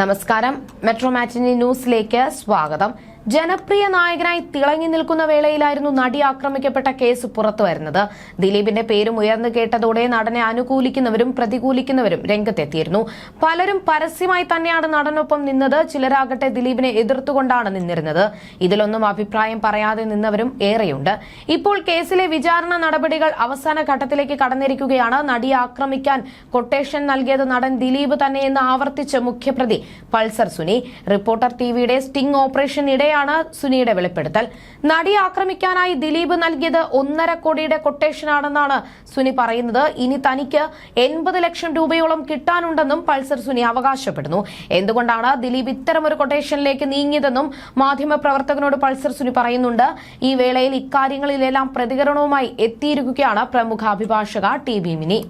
നമസ്കാരം. മെട്രോ മാറ്റിനി ന്യൂസിലേക്ക് സ്വാഗതം. ജനപ്രിയ നായകനായി തിളങ്ങി നിൽക്കുന്ന വേളയിലായിരുന്നു നടി ആക്രമിക്കപ്പെട്ട കേസ് പുറത്തുവരുന്നത്. ദിലീപിന്റെ പേരും ഉയർന്നു കേട്ടതോടെ നടനെ അനുകൂലിക്കുന്നവരും പ്രതികൂലിക്കുന്നവരും രംഗത്തെത്തിയിരുന്നു. പലരും പരസ്യമായി തന്നെയാണ് നടനൊപ്പം നിന്നത്. ചിലരാകട്ടെ ദിലീപിനെ എതിർത്തുകൊണ്ടാണ് നിന്നിരുന്നത്. ഇതിലൊന്നും അഭിപ്രായം പറയാതെ നിന്നവരും ഏറെയുണ്ട്. ഇപ്പോൾ കേസിലെ വിചാരണ നടപടികൾ അവസാന ഘട്ടത്തിലേക്ക് കടന്നിരിക്കുകയാണ്. നടിയെ ആക്രമിക്കാൻ കൊട്ടേഷൻ നൽകിയത് നടൻ ദിലീപ് തന്നെയെന്ന് ആവർത്തിച്ച് മുഖ്യപ്രതി പൾസർ സുനി. റിപ്പോർട്ടർ ടിവിയുടെ സ്റ്റിംഗ് ഓപ്പറേഷനിടെ സുനിയുടെ വെളിപ്പെടുത്തൽ. നടിയെ ആക്രമിക്കാനായി ദിലീപ് നൽകിയത് 1.5 കോടിയുടെ കൊട്ടേഷനാണെന്നാണ് സുനി പറയുന്നത്. ഇനി തനിക്ക് 80 ലക്ഷം രൂപയോളം കിട്ടാനുണ്ടെന്നും പൾസർ സുനി അവകാശപ്പെടുന്നു. എന്തുകൊണ്ടാണ് ദിലീപ് ഇത്തരമൊരു കൊട്ടേഷനിലേക്ക് നീങ്ങിയതെന്നും മാധ്യമപ്രവർത്തകനോട് പൾസർ സുനി പറയുന്നുണ്ട്. ഈ വേളയിൽ ഇക്കാര്യങ്ങളിലെല്ലാം പ്രതികരണവുമായി എത്തിയിരിക്കുകയാണ് പ്രമുഖ അഭിഭാഷക ടി.ബി. മിനി.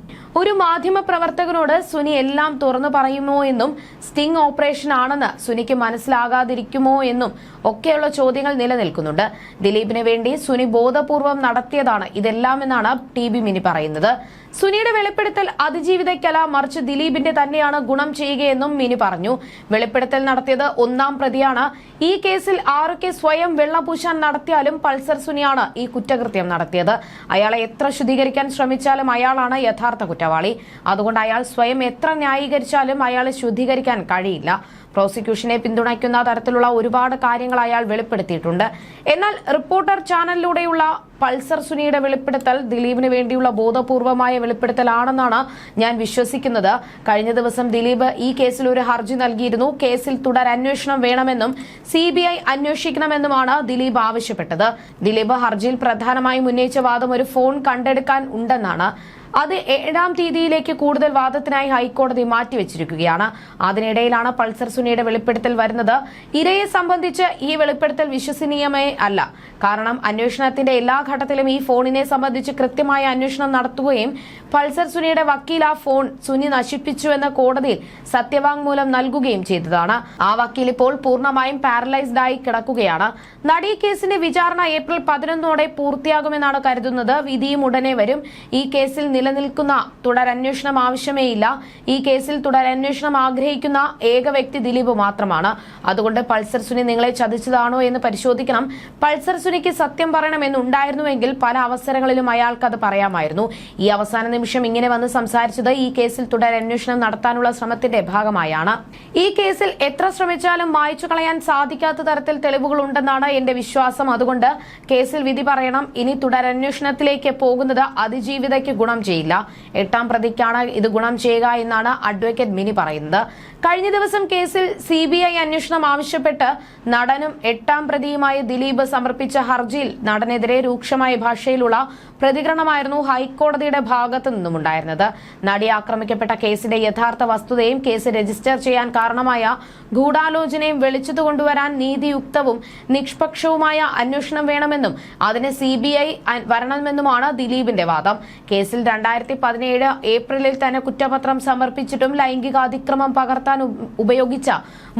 ഒരു മാധ്യമപ്രവർത്തകനോട് സുനി എല്ലാം തുറന്നു പറയുമോ എന്നും സ്റ്റിംഗ് ഓപ്പറേഷൻ ആണെന്ന് സുനിക്ക് മനസ്സിലാകാതിരിക്കുമോ എന്നും ഒക്കെയുള്ള ചോദ്യങ്ങൾ നിലനിൽക്കുന്നുണ്ട്. ദിലീപിന് വേണ്ടി സുനി ബോധപൂർവം നടത്തിയതാണ് ഇതെല്ലാമെന്നാണ് ടി.ബി. മിനി പറയുന്നത്. സുനിയുടെ വെളിപ്പെടുത്തൽ അതിജീവിതയ്ക്കല്ല, മറിച്ച് ദിലീപിന്റെ തന്നെയാണ് ഗുണം ചെയ്യുകയെന്നും മിനി പറഞ്ഞു. വെളിപ്പെടുത്തൽ നടത്തിയത് 1-ാം പ്രതിയാണ്. ഈ കേസിൽ ആരൊക്കെ സ്വയം വെള്ളപൂശാൻ നടത്തിയാലും പൾസർ സുനിയാണ് ഈ കുറ്റകൃത്യം നടത്തിയത്. അയാളെ എത്ര ശുദ്ധീകരിക്കാൻ ശ്രമിച്ചാലും അയാളാണ് യഥാർത്ഥ കുറ്റവാളി. അതുകൊണ്ട് അയാൾ സ്വയം എത്ര ന്യായീകരിച്ചാലും അയാളെ ശുദ്ധീകരിക്കാൻ കഴിയില്ല. പ്രോസിക്യൂഷനെ പിന്തുണയ്ക്കുന്ന തരത്തിലുള്ള ഒരുപാട് കാര്യങ്ങൾ അയാൾ വെളിപ്പെടുത്തിയിട്ടുണ്ട്. എന്നാൽ റിപ്പോർട്ടർ ചാനലിലൂടെയുള്ള പൾസർ സുനിയുടെ വെളിപ്പെടുത്തൽ ദിലീപിന് വേണ്ടിയുള്ള ബോധപൂർവമായ വെളിപ്പെടുത്തലാണെന്നാണ് ഞാൻ വിശ്വസിക്കുന്നത്. കഴിഞ്ഞ ദിവസം ദിലീപ് ഈ കേസിൽ ഒരു ഹർജി നൽകിയിരുന്നു. കേസിൽ തുടരന്വേഷണം വേണമെന്നും CBI അന്വേഷിക്കണമെന്നുമാണ് ദിലീപ് ആവശ്യപ്പെട്ടത്. ദിലീപ് ഹർജിയിൽ പ്രധാനമായും ഉന്നയിച്ച വാദം ഒരു ഫോൺ കണ്ടെടുക്കാൻ ഉണ്ടെന്നാണ്. അത് 7-ാം തീയതിയിലേക്ക് കൂടുതൽ വാദത്തിനായി ഹൈക്കോടതി മാറ്റിവെച്ചിരിക്കുകയാണ്. അതിനിടയിലാണ് പൾസർ സുനിയുടെ വെളിപ്പെടുത്തൽ വരുന്നത്. ഇരയെ സംബന്ധിച്ച് ഈ വെളിപ്പെടുത്തൽ വിശ്വസനീയമേ അല്ല. കാരണം അന്വേഷണത്തിന്റെ എല്ലാ ഘട്ടത്തിലും ഈ ഫോണിനെ സംബന്ധിച്ച് കൃത്യമായ അന്വേഷണം നടത്തുകയും പൾസർ സുനിയുടെ വക്കീൽ ആ ഫോൺ സുനി നശിപ്പിച്ചുവെന്ന കോടതിയിൽ സത്യവാങ്മൂലം നൽകുകയും ചെയ്തതാണ്. ആ വക്കീൽ ഇപ്പോൾ പൂർണ്ണമായും പാരലൈസ്ഡ് ആയി കിടക്കുകയാണ്. നടി കേസിന്റെ വിചാരണ ഏപ്രിൽ 11 പൂർത്തിയാകുമെന്നാണ് കരുതുന്നത്. വിധിയും ഉടനെ വരും. ഈ കേസിൽ നിലനിൽക്കുന്ന തുടരന്വേഷണം ആവശ്യമേയില്ല. ഈ കേസിൽ തുടരന്വേഷണം ആഗ്രഹിക്കുന്ന ഏക വ്യക്തി ദിലീപ് മാത്രമാണ്. അതുകൊണ്ട് പൾസർ സുനി നിങ്ങളെ ചതിച്ചതാണോ എന്ന് പരിശോധിക്കണം. പൾസർ സുനിക്ക് സത്യം പറയണമെന്നുണ്ടായിരുന്നുവെങ്കിൽ പല അവസരങ്ങളിലും അയാൾക്ക് അത് പറയാമായിരുന്നു. ഈ അവസാന നിമിഷം ഇങ്ങനെ വന്ന് സംസാരിച്ചത് ഈ കേസിൽ തുടരന്വേഷണം നടത്താനുള്ള ശ്രമത്തിന്റെ ഭാഗമായാണ്. ഈ കേസിൽ എത്ര ശ്രമിച്ചാലും മായ്ച്ചു കളയാൻ സാധിക്കാത്ത തരത്തിൽ തെളിവുകൾ ഉണ്ടെന്നാണ് എന്റെ വിശ്വാസം. അതുകൊണ്ട് കേസിൽ വിധി പറയണം. ഇനി തുടരന്വേഷണത്തിലേക്ക് പോകുന്നത് അതിജീവിതയ്ക്ക് ഗുണം ചെയ്യില്ല. 8-ാം പ്രതിക്കാണ് ഇത് ഗുണം ചെയ്യുക എന്നാണ് അഡ്വക്കേറ്റ് മിനി പറയുന്നത്. കഴിഞ്ഞ ദിവസം കേസിൽ CBI അന്വേഷണം ആവശ്യപ്പെട്ട് നടനും 8-ാം പ്രതിയുമായ ദിലീപ് സമർപ്പിച്ച ഹർജിയിൽ നടനെതിരെ രൂക്ഷമായ ഭാഷയിലുള്ള പ്രതികരണമായിരുന്നു ഹൈക്കോടതിയുടെ ഭാഗത്തു നിന്നുമുണ്ടായിരുന്നത്. നടി ആക്രമിക്കപ്പെട്ട കേസിന്റെ യഥാർത്ഥ വസ്തുതയും കേസ് രജിസ്റ്റർ ചെയ്യാൻ കാരണമായ ഗൂഢാലോചനയും വെളിച്ചത്തു കൊണ്ടുവരാൻ നീതിയുക്തവും നിഷ്പക്ഷവുമായ അന്വേഷണം വേണമെന്നും അതിന് CBI വരണമെന്നുമാണ് ദിലീപിന്റെ വാദം. കേസിൽ 2017 ഏപ്രിലിൽ തന്നെ കുറ്റപത്രം സമർപ്പിച്ചിട്ടും ലൈംഗികാതിക്രമം പകർത്താൻ ഉപയോഗിച്ച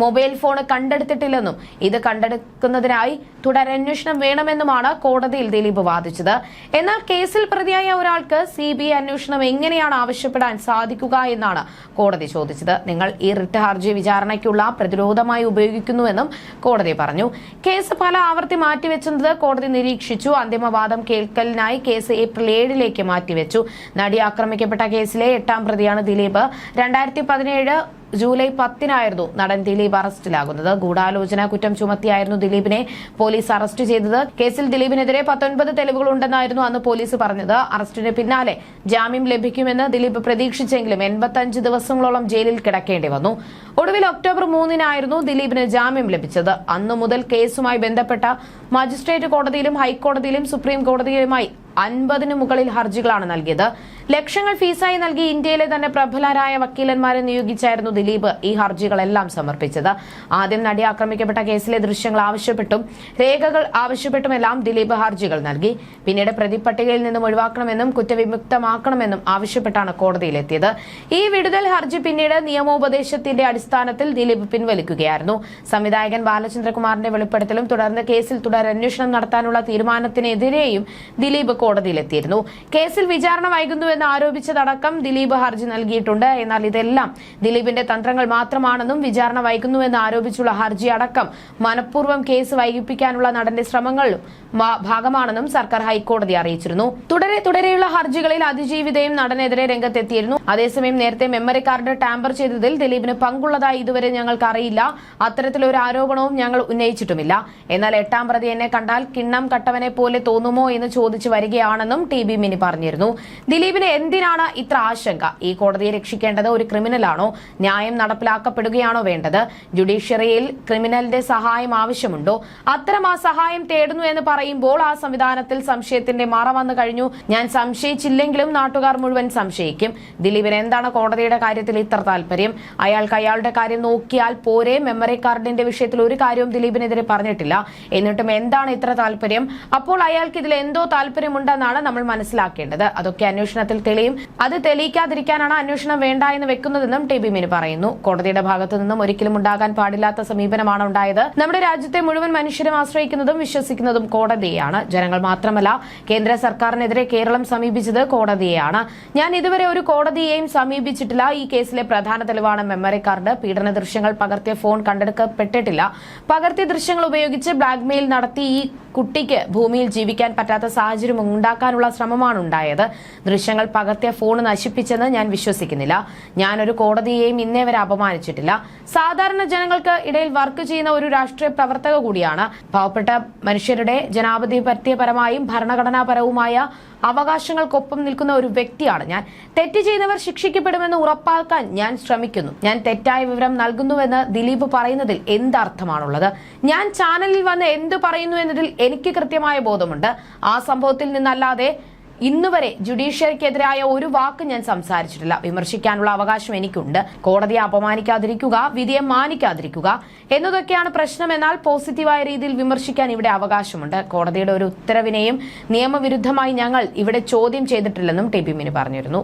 മൊബൈൽ ഫോൺ കണ്ടെടുത്തിട്ടില്ലെന്നും ഇത് കണ്ടെടുക്കുന്നതിനായി തുടരന്വേഷണം വേണമെന്നുമാണ് കോടതിയിൽ ദിലീപ് വാദിച്ചത്. എന്നാൽ കേസിൽ പ്രതിയായ ഒരാൾക്ക് CBI അന്വേഷണം എങ്ങനെയാണ് ആവശ്യപ്പെടാൻ സാധിക്കുക എന്നാണ് കോടതി ചോദിച്ചത്. നിങ്ങൾ ഈ റിട്ട് ഹർജി വിചാരണയ്ക്കുള്ള പ്രതിരോധമായി ഉപയോഗിക്കുന്നുവെന്നും കോടതി പറഞ്ഞു. കേസ് പല ആവർത്തി മാറ്റിവെച്ചത് കോടതി നിരീക്ഷിച്ചു. അന്തിമവാദം കേൾക്കലിനായി കേസ് ഏപ്രിൽ 7 മാറ്റിവെച്ചു. നടി ആക്രമിക്കപ്പെട്ട കേസിലെ 8-ാം പ്രതിയാണ് ദിലീപ്. 2017 ജൂലൈ 10 നടൻ ദിലീപ് അറസ്റ്റിലാകുന്നത്. ഗൂഢാലോചന കുറ്റം ചുമത്തിയായിരുന്നു ദിലീപിനെ പോലീസ് അറസ്റ്റ് ചെയ്തത്. കേസിൽ ദിലീപിനെതിരെ 19 തെളിവുകളുണ്ടെന്നായിരുന്നു അന്ന് പോലീസ് പറഞ്ഞത്. അറസ്റ്റിന് പിന്നാലെ ജാമ്യം ലഭിക്കുമെന്ന് ദിലീപ് പ്രതീക്ഷിച്ചെങ്കിലും 85 ദിവസങ്ങളോളം ജയിലിൽ കിടക്കേണ്ടി വന്നു. ഒടുവിൽ ഒക്ടോബർ 3 ദിലീപിന് ജാമ്യം ലഭിച്ചത്. അന്നു മുതൽ കേസുമായി ബന്ധപ്പെട്ട മജിസ്ട്രേറ്റ് കോടതിയിലും ഹൈക്കോടതിയിലും സുപ്രീം കോടതിയിലുമായി 50-ന് മുകളിൽ ഹർജികളാണ് നൽകിയത്. ലക്ഷങ്ങൾ ഫീസായി നൽകി ഇന്ത്യയിലെ തന്നെ പ്രബലരായ വക്കീലന്മാരെ നിയോഗിച്ചായിരുന്നു ദിലീപ് ഈ ഹർജികളെല്ലാം സമർപ്പിച്ചത്. ആദ്യം നടി ആക്രമിക്കപ്പെട്ട കേസിലെ ദൃശ്യങ്ങൾ ആവശ്യപ്പെട്ടും രേഖകൾ ആവശ്യപ്പെട്ടുമെല്ലാം ദിലീപ് ഹർജികൾ നൽകി. പിന്നീട് പ്രതിപട്ടികയിൽ നിന്നും ഒഴിവാക്കണമെന്നും കുറ്റവിമുക്തമാക്കണമെന്നും ആവശ്യപ്പെട്ടാണ് കോടതിയിലെത്തിയത്. ഈ വിടുതൽ ഹർജി പിന്നീട് നിയമോപദേശത്തിന്റെ അടിസ്ഥാനത്തിൽ ദിലീപ് പിൻവലിക്കുകയായിരുന്നു. സംവിധായകൻ ബാലചന്ദ്രകുമാറിന്റെ വെളിപ്പെടുത്തലും തുടർന്ന് കേസിൽ തുടരന്വേഷണം നടത്താനുള്ള തീരുമാനത്തിനെതിരെയും ദിലീപ് കോടതിയിലെത്തിയിരുന്നു. കേസിൽ വിചാരണ വൈകുന്നുവെന്ന് ആരോപിച്ചതടക്കം ദിലീപ് ഹർജി നൽകിയിട്ടുണ്ട്. എന്നാൽ ഇതെല്ലാം ദിലീപിന്റെ തന്ത്രങ്ങൾ മാത്രമാണെന്നും വിചാരണ വൈകുന്നുവെന്ന് ആരോപിച്ചുള്ള ഹർജി അടക്കം മനഃപൂർവ്വം കേസ് വൈകിപ്പിക്കാനുള്ള നടന്റെ ശ്രമങ്ങളും ഭാഗമാണെന്നും സർക്കാർ ഹൈക്കോടതി അറിയിച്ചിരുന്നു. തുടരെയുള്ള ഹർജികളിൽ അതിജീവിതയും നടനെതിരെ രംഗത്തെത്തിയിരുന്നു. അതേസമയം നേരത്തെ മെമ്മറി കാർഡ് ടാമ്പർ ചെയ്തതിൽ ദിലീപിന് പങ്കുള്ളതായി ഇതുവരെ ഞങ്ങൾക്ക് അറിയില്ല. അത്തരത്തിലൊരു ആരോപണവും ഞങ്ങൾ ഉന്നയിച്ചിട്ടുമില്ല. എന്നാൽ 8ാം പ്രതി എന്നെ കണ്ടാൽ കിണ്ണം കട്ടവനെ പോലെ തോന്നുമോ എന്ന് ചോദിച്ചു വരികയാണെന്നും ടി.ബി. മിനി പറഞ്ഞിരുന്നു. ദിലീപിന് എന്തിനാണ് ഇത്ര ആശങ്ക? ഈ കോടതിയെ രക്ഷിക്കേണ്ടത് ഒരു ക്രിമിനലാണോ? ന്യായം നടപ്പിലാക്കപ്പെടുകയാണോ വേണ്ടത്? ജുഡീഷ്യറിയിൽ ക്രിമിനലിന്റെ സഹായം ആവശ്യമുണ്ടോ? അത്തരം ആ സഹായം തേടുന്നു എന്ന് പറയുമ്പോൾ ആ സംവിധാനത്തിൽ സംശയത്തിന്റെ മറ വന്നു കഴിഞ്ഞു. ഞാൻ സംശയിച്ചില്ലെങ്കിലും നാട്ടുകാർ മുഴുവൻ സംശയിക്കും. ദിലീപിന് എന്താണ് കോടതിയുടെ കാര്യത്തിൽ ഇത്ര താല്പര്യം? അയാൾക്ക് അയാളുടെ കാര്യം നോക്കിയാൽ പോരെ? മെമ്മറി കാർഡിന്റെ വിഷയത്തിൽ ഒരു കാര്യവും ദിലീപിനെതിരെ പറഞ്ഞിട്ടില്ല. എന്നിട്ടും എന്താണ് ഇത്ര താല്പര്യം? അപ്പോൾ അയാൾക്ക് ഇതിൽ എന്തോ താല്പര്യമുണ്ടെന്നാണ് നമ്മൾ മനസ്സിലാക്കേണ്ടത്. അതൊക്കെ അന്വേഷണത്തിൽ തെളിയും. അത് തെളിയിക്കാതിരിക്കാനാണ് അന്വേഷണം വേണ്ട എന്ന് വെക്കുന്നതെന്നും ടി.ബി. മിനി പറയുന്നു. കോടതിയുടെ ഭാഗത്തു നിന്നും ഒരിക്കലും ഉണ്ടാകാൻ പാടില്ലാത്ത സമീപനമാണ് ഉണ്ടായത്. നമ്മുടെ രാജ്യത്തെ മുഴുവൻ മനുഷ്യരും ആശ്രയിക്കുന്നതും വിശ്വസിക്കുന്നതും കോടതിയെയാണ്. ജനങ്ങൾ മാത്രമല്ല, കേന്ദ്ര സർക്കാരിനെതിരെ കേരളം സമീപിച്ചത് കോടതിയെയാണ്. ഞാൻ ഇതുവരെ ഒരു കോടതിയെയും സമീപിച്ചിട്ടില്ല. ഈ കേസിലെ പ്രധാന തെളിവാണ് മെമ്മറി കാർഡ്. പീഡന ദൃശ്യങ്ങൾ പകർത്തിയ ഫോൺ കണ്ടെടുക്കപ്പെട്ടിട്ടില്ല. പകർത്തിയ ദൃശ്യങ്ങൾ ഉപയോഗിച്ച് ബ്ലാക്ക്മെയിൽ നടത്തി ഈ കുട്ടിക്ക് ഭൂമിയിൽ ജീവിക്കാൻ പറ്റാത്ത സാഹചര്യം ഉണ്ടാക്കാനുള്ള ശ്രമമാണ് ഉണ്ടായത്. ദൃശ്യങ്ങൾ പകർത്തിയ ഫോൺ നശിപ്പിച്ചെന്ന് ഞാൻ വിശ്വസിക്കുന്നില്ല. ഞാനൊരു കോടതിയെയും ഇന്നേ വരെ അപമാനിച്ചിട്ടില്ല. സാധാരണ ജനങ്ങൾക്ക് ഇടയിൽ വർക്ക് ചെയ്യുന്ന ഒരു രാഷ്ട്രീയ പ്രവർത്തക കൂടിയാണ്. പാവപ്പെട്ട മനുഷ്യരുടെ ജനാധിപത്യപരമായും ഭരണഘടനാപരവുമായ അവകാശങ്ങൾക്കൊപ്പം നിൽക്കുന്ന ഒരു വ്യക്തിയാണ് ഞാൻ. തെറ്റ് ചെയ്യുന്നവർ ശിക്ഷിക്കപ്പെടുമെന്ന് ഉറപ്പാക്കാൻ ഞാൻ ശ്രമിക്കുന്നു. ഞാൻ തെറ്റായ വിവരം നൽകുന്നുവെന്ന് ദിലീപ് പറയുന്നതിൽ എന്തർത്ഥമാണുള്ളത്? ഞാൻ ചാനലിൽ വന്ന് എന്ത് പറയുന്നു എന്നതിൽ എനിക്ക് കൃത്യമായ ബോധമുണ്ട്. ആ സംഭവത്തിൽ നിന്നല്ലാതെ ഇന്നുവരെ ജുഡീഷ്യറിക്കെതിരായ ഒരു വാക്ക് ഞാൻ സംസാരിച്ചിട്ടില്ല. വിമർശിക്കാനുള്ള അവകാശം എനിക്കുണ്ട്. കോടതിയെ അപമാനിക്കാതിരിക്കുക, വിധിയെ മാനിക്കാതിരിക്കുക എന്നതൊക്കെയാണ് പ്രശ്നം. എന്നാൽ പോസിറ്റീവായ രീതിയിൽ വിമർശിക്കാൻ ഇവിടെ അവകാശമുണ്ട്. കോടതിയുടെ ഒരു ഉത്തരവിനെയും നിയമവിരുദ്ധമായി ഞങ്ങൾ ഇവിടെ ചോദ്യം ചെയ്തിട്ടില്ലെന്നും ടി.ബി. മിനി പറഞ്ഞിരുന്നു.